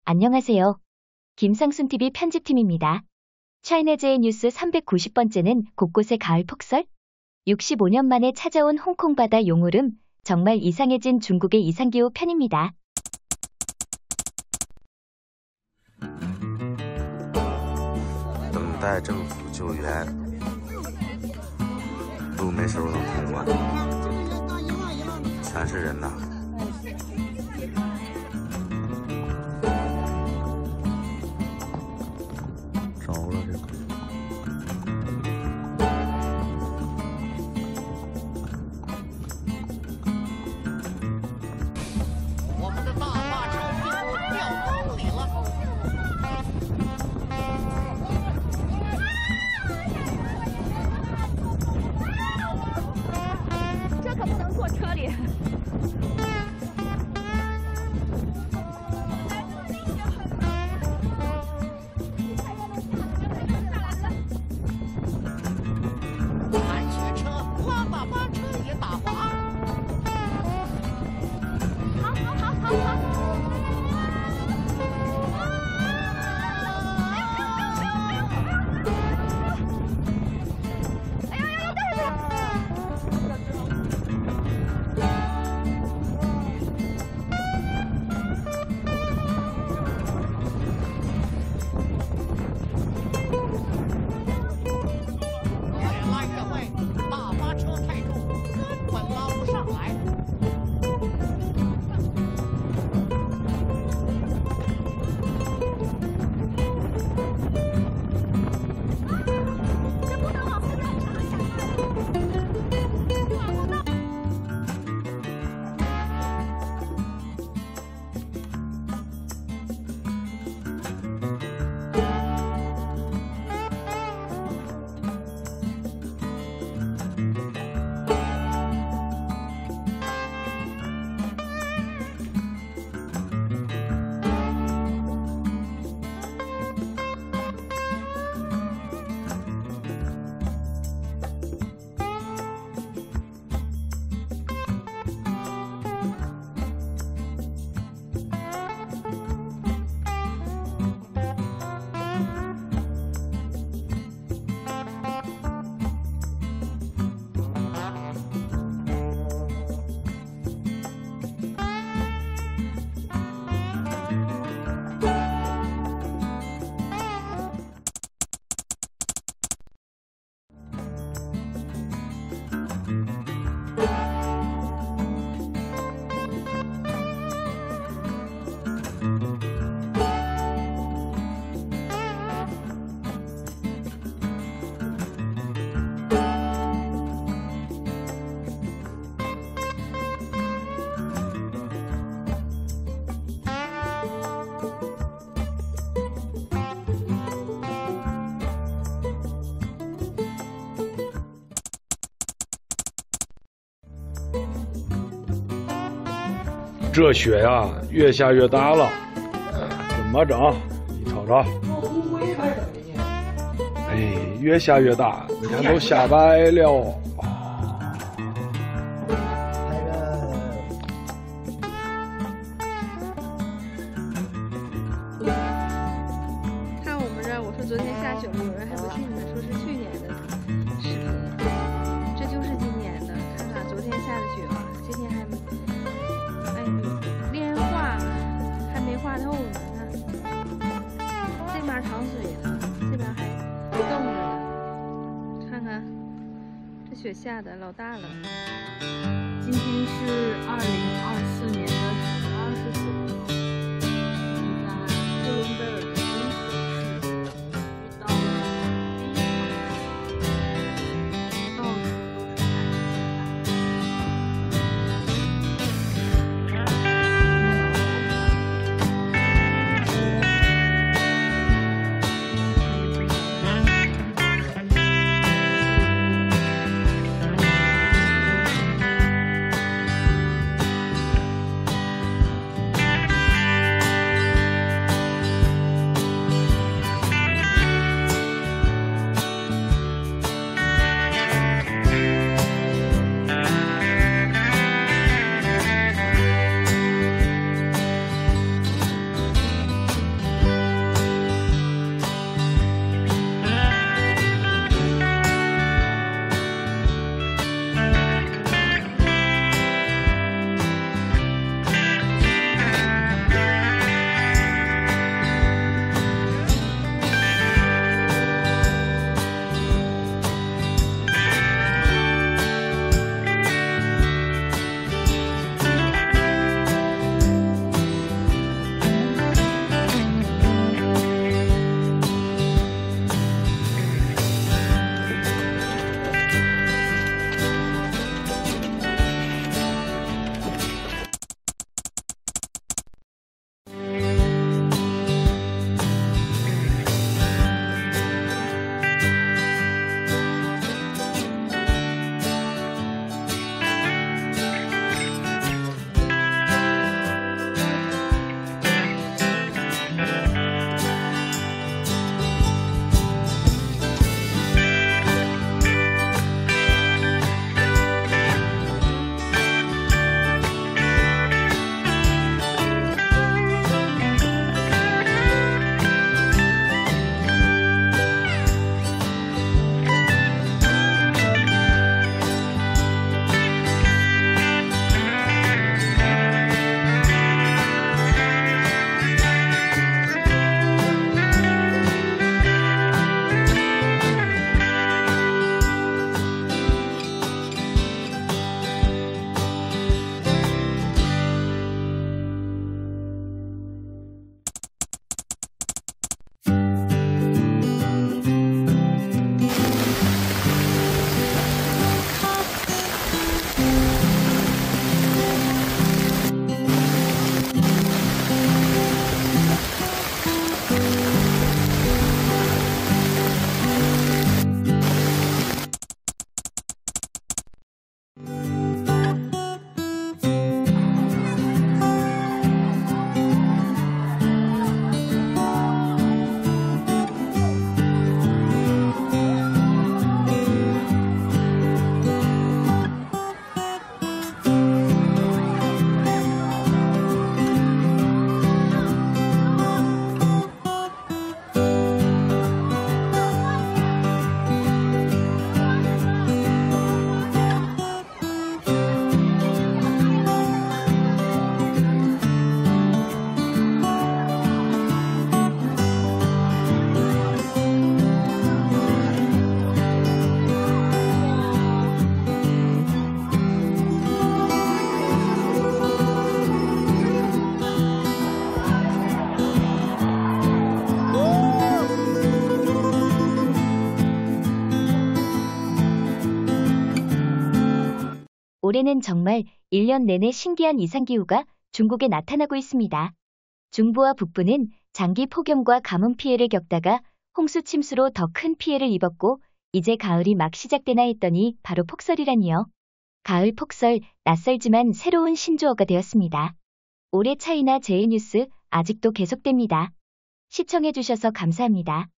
안녕하세요. 김상순TV 편집팀입니다. 차이나제이 뉴스 390번째는 곳곳에 가을 폭설? 65년 만에 찾아온 홍콩 바다 용오름, 정말 이상해진 중국의 이상기후 편입니다.等待政府救援，路没收能通关，全是人呐。 这雪呀，越下越大了，怎么整？你瞅瞅，哎，越下越大，你看都下白了。看我们这儿，我说昨天下雪了，有人还不信呢，说是去年的视频，这就是今年的。看看昨天下的雪啊，今天还没。 连化还没化透呢，看这边淌水了，这边还冻着呢。看看这雪下的老大了。今天是2024年的10月24号，在呼伦贝尔的温和市遇到了第一场雪，到处都是海。 올해는 정말 1년 내내 신기한 이상기후가 중국에 나타나고 있습니다. 중부와 북부는 장기 폭염과 가뭄 피해를 겪다가 홍수 침수로 더 큰 피해를 입었고 이제 가을이 막 시작되나 했더니 바로 폭설이라니요. 가을 폭설, 낯설지만 새로운 신조어가 되었습니다. 올해 차이나 제일 뉴스 아직도 계속됩니다. 시청해주셔서 감사합니다.